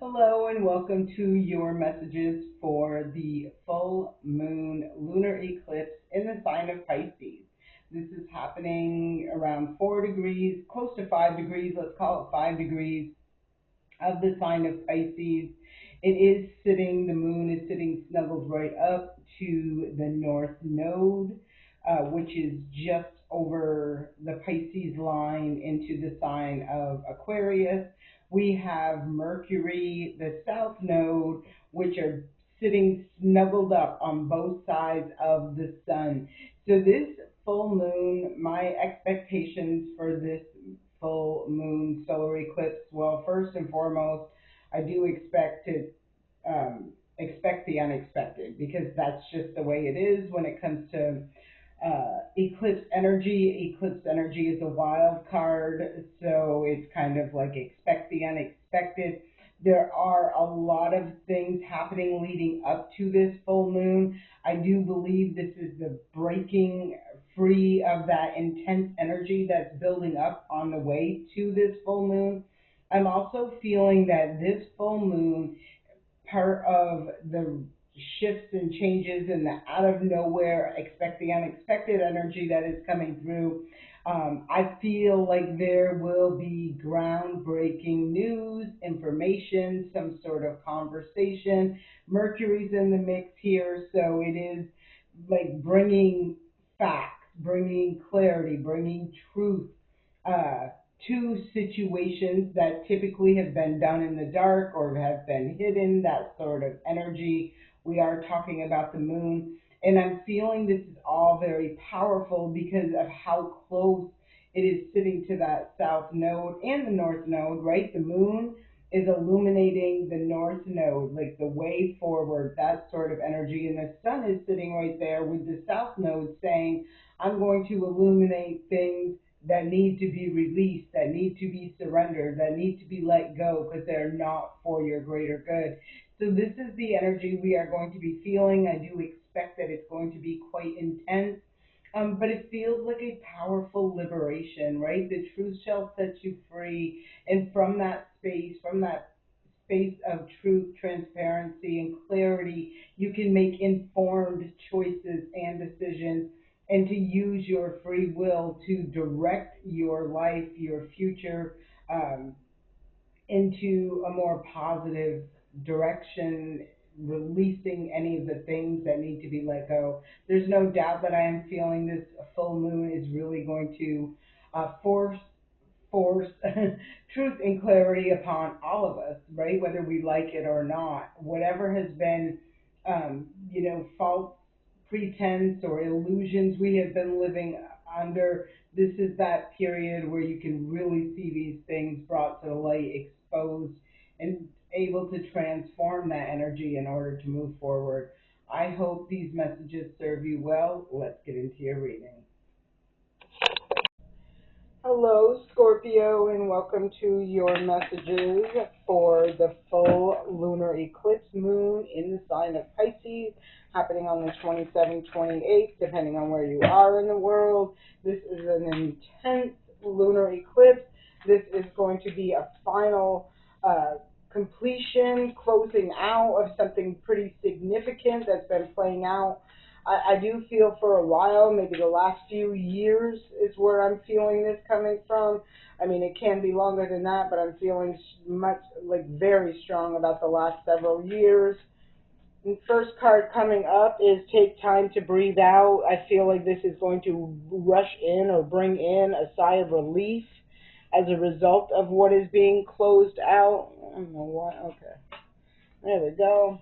Hello and welcome to your messages for the full moon lunar eclipse in the sign of Pisces. This is happening around 4 degrees, close to 5 degrees, let's call it 5 degrees of the sign of Pisces. The moon is sitting snuggled right up to the north node, which is just over the Pisces line into the sign of Aquarius. We have Mercury, the south node, which are sitting snuggled up on both sides of the sun. So this full moon, my expectations for this full moon solar eclipse, well, first and foremost, I do expect the unexpected, because that's just the way it is when it comes to eclipse energy. Eclipse energy is a wild card, so it's kind of like expect the unexpected. There are a lot of things happening leading up to this full moon. I do believe this is the breaking free of that intense energy that's building up on the way to this full moon. I'm also feeling that this full moon, part of the shifts and changes and the out of nowhere, expect the unexpected energy that is coming through. I feel like there will be groundbreaking news, information, some sort of conversation. Mercury's in the mix here, so it is like bringing facts, bringing clarity, bringing truth uh, to situations that typically have been done in the dark or have been hidden, that sort of energy. We are talking about the moon, and I'm feeling this is all very powerful because of how close it is sitting to that south node and the north node, right? The moon is illuminating the north node, like the way forward, that sort of energy, and the sun is sitting right there with the south node saying, I'm going to illuminate things that need to be released, that need to be surrendered, that need to be let go because they're not for your greater good. So this is the energy we are going to be feeling. I do expect that it's going to be quite intense, but it feels like a powerful liberation, right? The truth shall set you free, and from that space of truth, transparency, and clarity, you can make informed choices and decisions, and to use your free will to direct your life, your future, um, into a more positive direction, releasing any of the things that need to be let go. There's no doubt that I am feeling this full moon is really going to force truth and clarity upon all of us, right? Whether we like it or not. Whatever has been, false pretense or illusions we have been living under, this is that period where you can really see these things brought to the light, exposed, and able to transform that energy in order to move forward. I hope these messages serve you well. Let's get into your reading. Hello, Scorpio, and welcome to your messages for the full lunar eclipse moon in the sign of Pisces, happening on the 27th, 28th, depending on where you are in the world. This is an intense lunar eclipse. This is going to be a final completion, closing out of something pretty significant that's been playing out. I do feel for a while, maybe the last few years is where I'm feeling this coming from. I mean, it can be longer than that, but I'm feeling much, like, very strong about the last several years. The first card coming up is take time to breathe out. I feel like this is going to rush in or bring in a sigh of relief as a result of what is being closed out. I don't know why. Okay. There we go.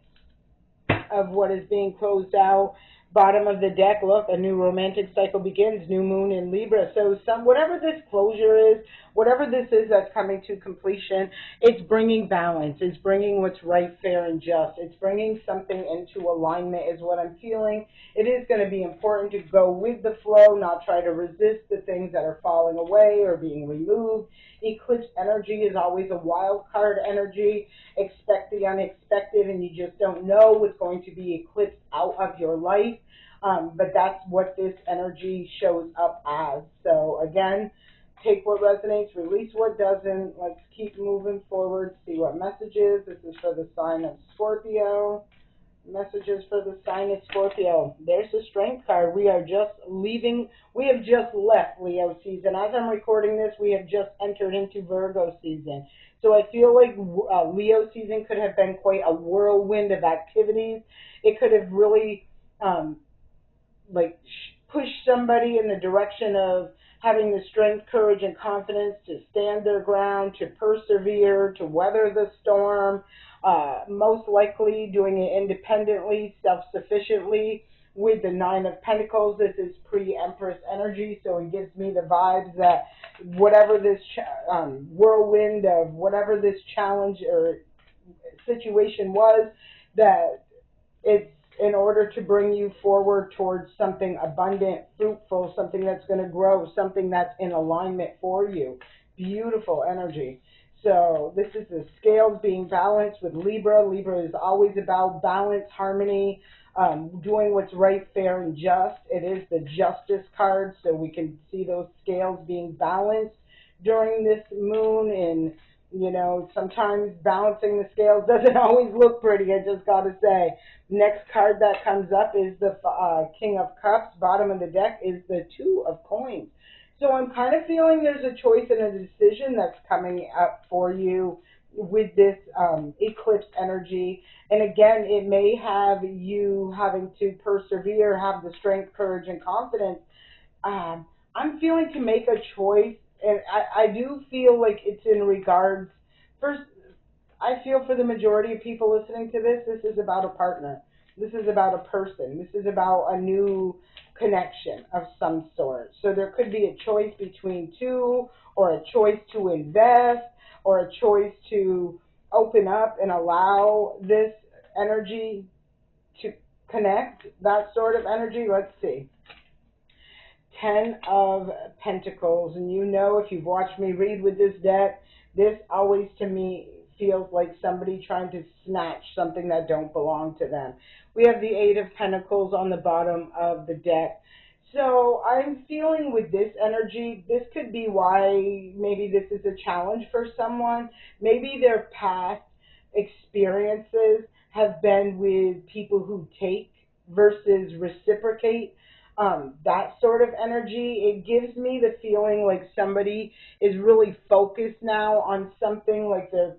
Of what is being closed out. Bottom of the deck, look, a new romantic cycle begins, new moon in Libra. So whatever this closure is, whatever this is that's coming to completion, it's bringing balance. It's bringing what's right, fair, and just. It's bringing something into alignment is what I'm feeling. It is going to be important to go with the flow, not try to resist the things that are falling away or being removed. Eclipse energy is always a wild card energy. Expect the unexpected, and you just don't know what's going to be eclipsed out of your life. But that's what this energy shows up as. So again, take what resonates, release what doesn't. Let's keep moving forward, see what messages. This is for the sign of Scorpio. Messages for the sign of Scorpio. There's the Strength card. We are just leaving. We have just left Leo season. As I'm recording this, we have just entered into Virgo season. So I feel like Leo season could have been quite a whirlwind of activities. It could have really like push somebody in the direction of having the strength, courage, and confidence to stand their ground, to persevere, to weather the storm, most likely doing it independently, self-sufficiently. With the Nine of Pentacles, this is pre-Empress energy, so it gives me the vibes that whatever this whirlwind of whatever this challenge or situation was, that it's in order to bring you forward towards something abundant, fruitful, something that's going to grow, something that's in alignment for you. Beautiful energy. So this is the scales being balanced with Libra. Libra is always about balance, harmony, doing what's right, fair, and just. It is the Justice card, so we can see those scales being balanced during this moon. And you know, sometimes balancing the scales doesn't always look pretty, I just got to say. Next card that comes up is the King of Cups. Bottom of the deck is the Two of Coins. So I'm kind of feeling there's a choice and a decision that's coming up for you with this eclipse energy. And again, it may have you having to persevere, have the strength, courage, and confidence. I'm feeling to make a choice, and I do feel like it's in regards, first, I feel for the majority of people listening to this, this is about a partner. This is about a person. This is about a new connection of some sort. So there could be a choice between two, or a choice to invest, or a choice to open up and allow this energy to connect, that sort of energy. Let's see. Ten of Pentacles, and you know, if you've watched me read with this deck, this always to me feels like somebody trying to snatch something that don't belong to them. We have the Eight of Pentacles on the bottom of the deck. So I'm feeling with this energy, this could be why maybe this is a challenge for someone. Maybe their past experiences have been with people who take versus reciprocate. That sort of energy, it gives me the feeling like somebody is really focused now on something, like they're,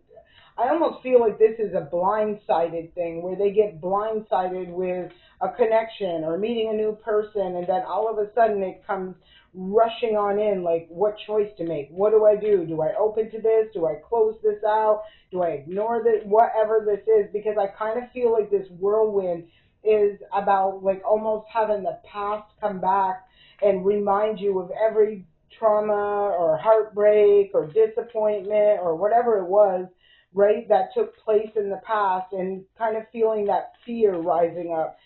I almost feel like this is a blindsided thing where they get blindsided with a connection or meeting a new person, and then all of a sudden it comes rushing on in, like what choice to make. What do I do? Do I open to this? Do I close this out? Do I ignore this? Whatever this is, because I kind of feel like this whirlwind is about like almost having the past come back and remind you of every trauma or heartbreak or disappointment or whatever it was, right, that took place in the past, and kind of feeling that fear rising up.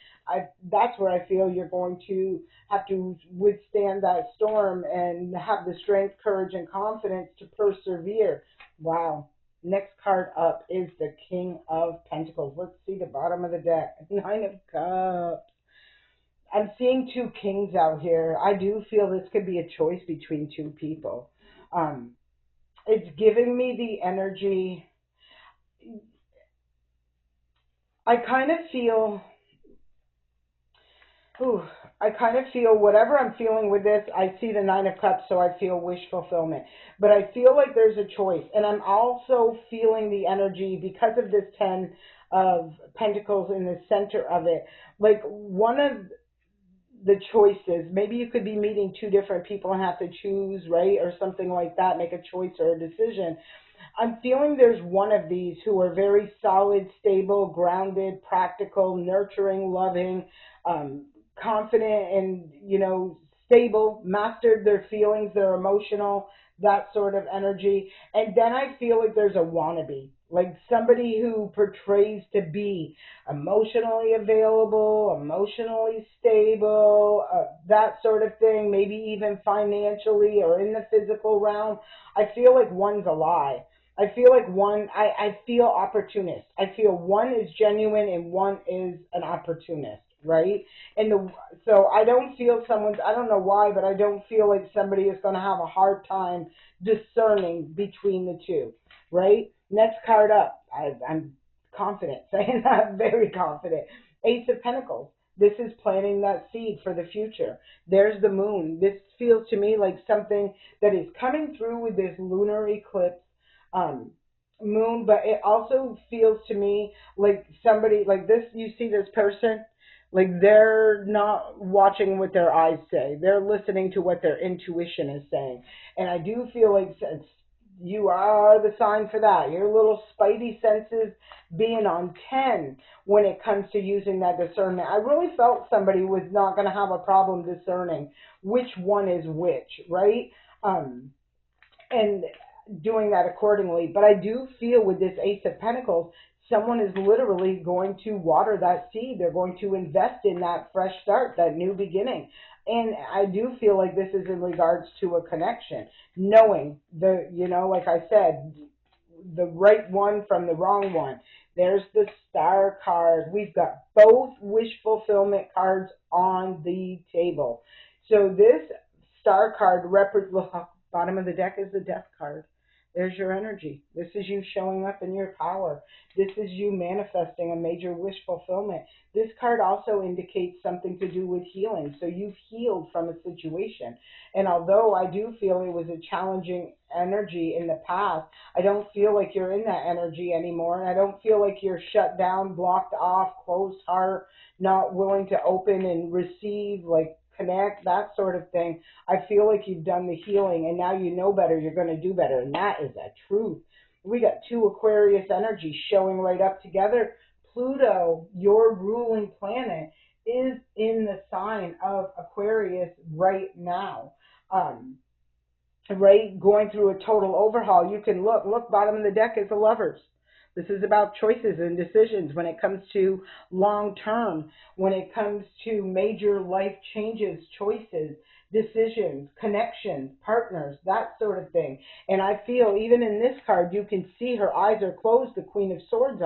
That's where I feel you're going to have to withstand that storm and have the strength, courage, and confidence to persevere. Wow. Next card up is the King of Pentacles. Let's see the bottom of the deck. Nine of Cups. I'm seeing two kings out here. I do feel this could be a choice between two people. It's giving me the energy. I kind of feel, ooh, I kind of feel whatever I'm feeling with this, I see the Nine of Cups, so I feel wish fulfillment. But I feel like there's a choice. And I'm also feeling the energy because of this Ten of Pentacles in the center of it. Like one of the choices, maybe you could be meeting two different people and have to choose, right? Or something like that, make a choice or a decision. I'm feeling there's one of these who are very solid, stable, grounded, practical, nurturing, loving, confident, and, you know, stable, mastered their feelings, they're emotional, that sort of energy. And then I feel like there's a wannabe, like somebody who portrays to be emotionally available, emotionally stable, that sort of thing, maybe even financially or in the physical realm. I feel like one's a lie. I feel like one, I feel opportunist. I feel one is genuine and one is an opportunist, right? And so I don't feel someone's, I don't know why, but I don't feel like somebody is going to have a hard time discerning between the two, right? Next card up. I'm confident saying that, very confident. Ace of Pentacles. This is planting that seed for the future. There's the moon. This feels to me like something that is coming through with this lunar eclipse um, moon, but it also feels to me like somebody like this. You see this person, like they're not watching what their eyes say. They're listening to what their intuition is saying. And I do feel like you are the sign for that. Your little spidey senses being on 10 when it comes to using that discernment. I really felt somebody was not going to have a problem discerning which one is which, right? And doing that accordingly. But I do feel with this Ace of Pentacles, someone is literally going to water that seed. They're going to invest in that fresh start, that new beginning. And I do feel like this is in regards to a connection, knowing the, like I said, the right one from the wrong one. There's the star card. We've got both wish fulfillment cards on the table. So this star card represents, bottom of the deck is the death card. There's your energy. This is you showing up in your power. This is you manifesting a major wish fulfillment. This card also indicates something to do with healing. So you've healed from a situation. And although I do feel it was a challenging energy in the past, I don't feel like you're in that energy anymore. And I don't feel like you're shut down, blocked off, closed heart, not willing to open and receive, like connect, that sort of thing. I feel like you've done the healing and now you know better, you're going to do better. And that is a truth. We got two Aquarius energies showing right up together. Pluto, your ruling planet, is in the sign of Aquarius right now. Right, going through a total overhaul. You can look, bottom of the deck is the Lovers. This is about choices and decisions when it comes to long term, when it comes to major life changes, choices, decisions, connections, partners, that sort of thing. And I feel even in this card, you can see her eyes are closed. The Queen of Swords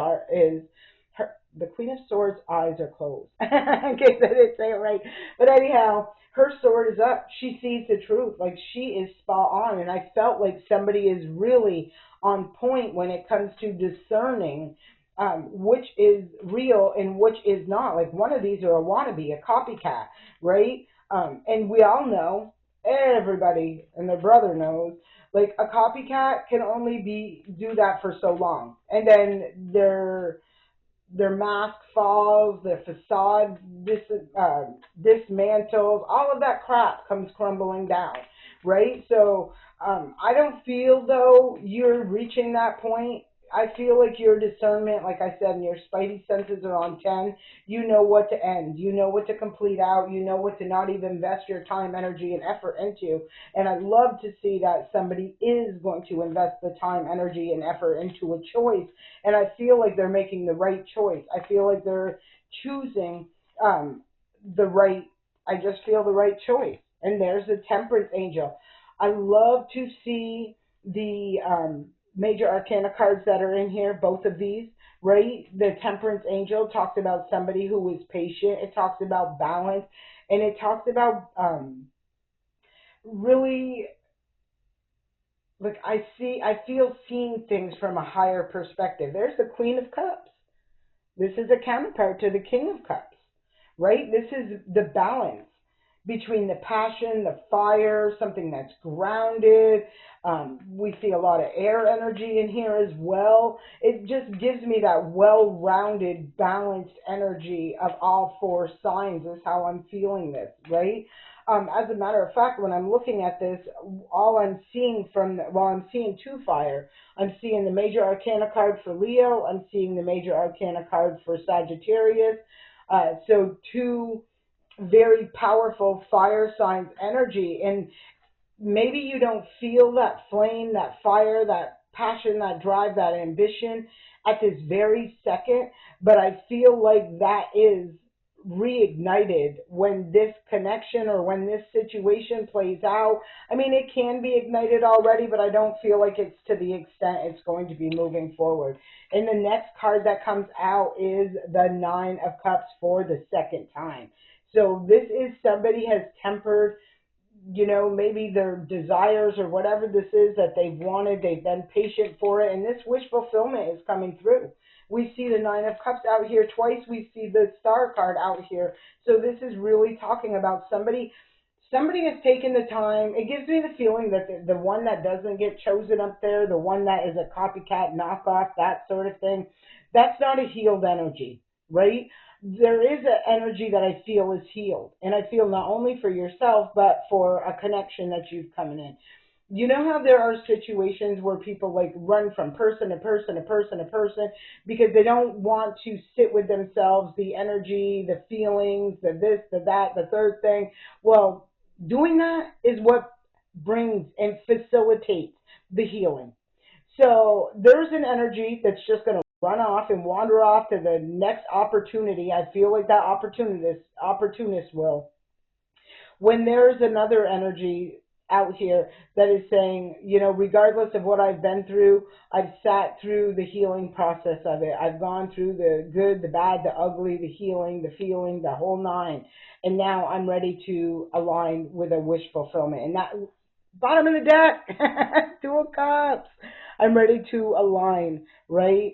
the Queen of Swords' eyes are closed. In case I didn't say it right. But anyhow, her sword is up. She sees the truth. Like, she is spot on. And I felt like somebody is really on point when it comes to discerning which is real and which is not. Like, one of these are a wannabe, a copycat, right? And we all know, everybody and their brother knows, like, a copycat can only do that for so long. And then their mask falls, their facade dismantles, all of that crap comes crumbling down, right? So I don't feel though you're reaching that point. I feel like your discernment, like I said, and your spidey senses are on 10. You know what to end. You know what to complete out. You know what to not even invest your time, energy, and effort into. And I'd love to see that somebody is going to invest the time, energy, and effort into a choice. And I feel like they're making the right choice. I feel like they're choosing the right, I just feel the right choice. And there's the Temperance Angel. I love to see the major arcana cards that are in here, both of these, right? The Temperance Angel talks about somebody who is patient. It talks about balance. And it talks about really, like, I feel seeing things from a higher perspective. There's the Queen of Cups. This is a counterpart to the King of Cups, right? This is the balance between the passion, the fire, something that's grounded. We see a lot of air energy in here as well. It just gives me that well-rounded, balanced energy of all four signs is how I'm feeling this, right? As a matter of fact, when I'm looking at this, all I'm seeing I'm seeing two fire. I'm seeing the major arcana card for Leo. I'm seeing the major arcana card for Sagittarius. So two very powerful fire signs energy. And maybe you don't feel that flame, that fire, that passion, that drive, that ambition at this very second, but I feel like that is reignited when this connection or when this situation plays out. I mean, it can be ignited already, but I don't feel like it's to the extent it's going to be moving forward. And the next card that comes out is the Nine of Cups for the second time. So this is somebody has tempered, maybe their desires or whatever this is that they've wanted. They've been patient for it, and this wish fulfillment is coming through. We see the Nine of Cups out here twice. We see the Star card out here. So this is really talking about somebody has taken the time. It gives me the feeling that the one that doesn't get chosen up there, the one that is a copycat knockoff, that sort of thing, that's not a healed energy, right? There is an energy that I feel is healed. And I feel not only for yourself, but for a connection that you've come in. You know how there are situations where people like run from person to person to person to person because they don't want to sit with themselves, the energy, the feelings, the this, the that, the third thing. Well, doing that is what brings and facilitates the healing. So there's an energy that's just going to run off and wander off to the next opportunity. I feel like that opportunist will. When there's another energy out here that is saying, regardless of what I've been through, I've sat through the healing process of it. I've gone through the good, the bad, the ugly, the healing, the feeling, the whole nine. And now I'm ready to align with a wish fulfillment. And that bottom of the deck, Two of Cups. I'm ready to align, right?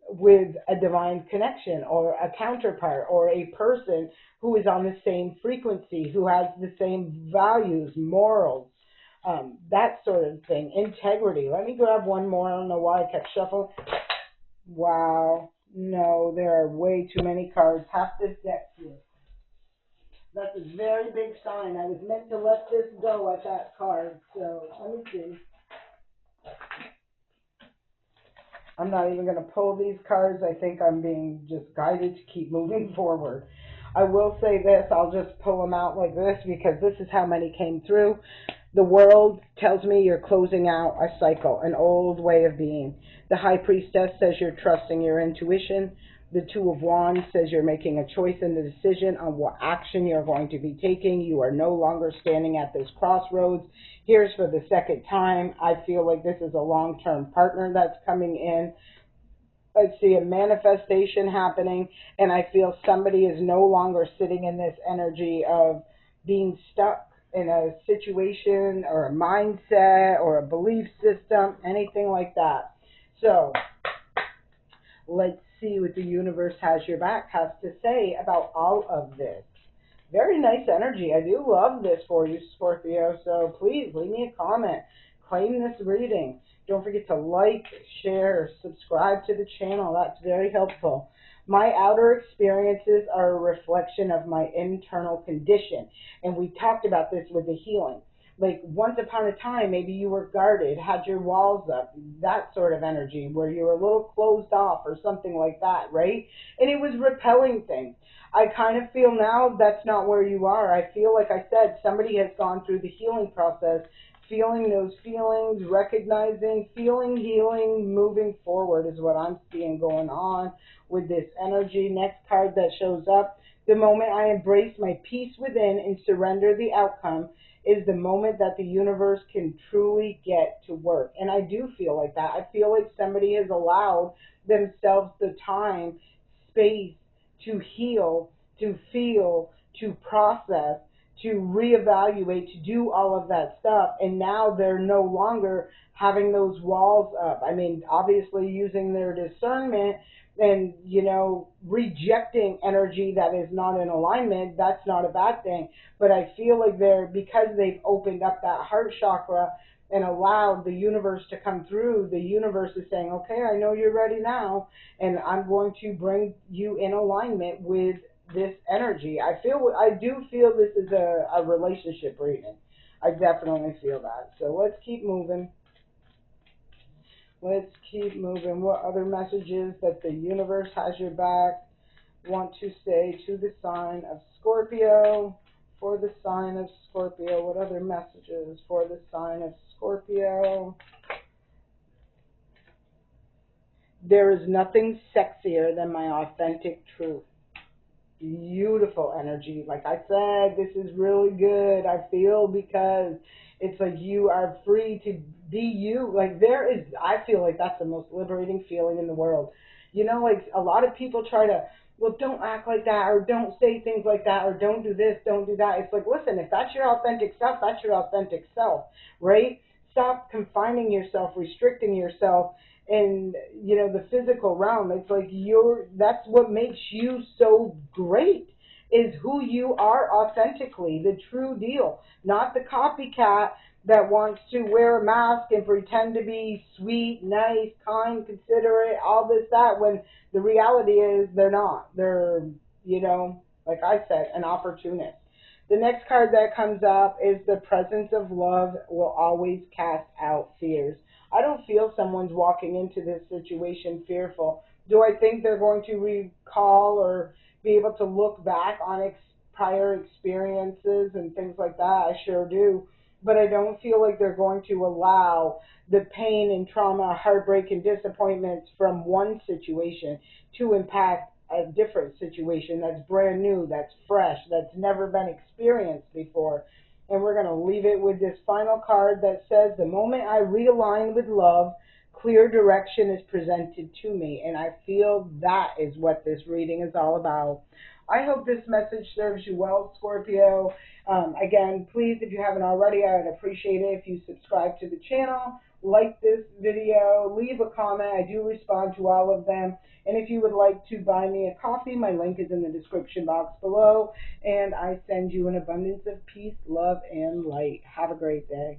With a divine connection or a counterpart or a person who is on the same frequency, who has the same values, morals, that sort of thing. Integrity. Let me grab one more. I don't know why I kept shuffling. Wow. No, there are way too many cards. Half this deck here. That's a very big sign. I was meant to let this go at that card. So let me see. I'm not even going to pull these cards. I think I'm being just guided to keep moving forward. I will say this. I'll just pull them out like this because this is how many came through. The world tells me you're closing out a cycle, an old way of being. The High Priestess says you're trusting your intuition. The Two of Wands says you're making a choice and a decision on what action you're going to be taking. You are no longer standing at this crossroads. Here's for the second time. I feel like this is a long-term partner that's coming in. I see a manifestation happening, and I feel somebody is no longer sitting in this energy of being stuck in a situation or a mindset or a belief system, anything like that. So let's see what the universe has your back has to say about all of this. Very nice energy. I do love this for you, Scorpio. So please leave me a comment. Claim this reading. Don't forget to like, share, subscribe to the channel. That's very helpful. My outer experiences are a reflection of my internal condition. And we talked about this with the healing. Like once upon a time, maybe you were guarded, had your walls up, that sort of energy where you were a little closed off or something like that, right? And it was repelling things. I kind of feel now that's not where you are. I feel like I said, somebody has gone through the healing process, feeling those feelings, recognizing, feeling healing, moving forward is what I'm seeing going on with this energy. Next card that shows up, the moment I embrace my peace within and surrender the outcome is the moment that the universe can truly get to work. And I do feel like that. I feel like somebody has allowed themselves the time, space, to heal, to feel, to process, to reevaluate, to do all of that stuff. And now they're no longer having those walls up. I mean, obviously using their discernment and, rejecting energy that is not in alignment, that's not a bad thing. But I feel like because they've opened up that heart chakra and allowed the universe to come through, the universe is saying, okay, I know you're ready now, and I'm going to bring you in alignment with this energy. I do feel this is a relationship reading. I definitely feel that. So let's keep moving. Let's keep moving. What other messages that the universe has your back want to say to the sign of Scorpio? For the sign of Scorpio, what other messages for the sign of Scorpio? There is nothing sexier than my authentic truth. Beautiful energy. Like I said, this is really good. I feel because it's like you are free to be you. Like there is, I feel like that's the most liberating feeling in the world. You know, like a lot of people try to, well, don't act like that, or don't say things like that, or don't do this, don't do that. It's like, listen, if that's your authentic self, that's your authentic self, right? Stop confining yourself, restricting yourself in, you know, the physical realm. It's like you're, that's what makes you so great, is who you are authentically, the true deal, not the copycat that wants to wear a mask and pretend to be sweet, nice, kind, considerate, all this, that, when the reality is they're not. They're, you know, like I said, an opportunist. The next card that comes up is the presence of love will always cast out fears. I don't feel someone's walking into this situation fearful. Do I think they're going to recall or be able to look back on prior experiences and things like that? I sure do. But I don't feel like they're going to allow the pain and trauma, heartbreak, and disappointments from one situation to impact a different situation that's brand new, that's fresh, that's never been experienced before. And we're going to leave it with this final card that says, the moment I realign with love, clear direction is presented to me. And I feel that is what this reading is all about. I hope this message serves you well, Scorpio. Again, please, if you haven't already, I would appreciate it if you subscribe to the channel, like this video, leave a comment. I do respond to all of them. And if you would like to buy me a coffee, my link is in the description box below. And I send you an abundance of peace, love, and light. Have a great day.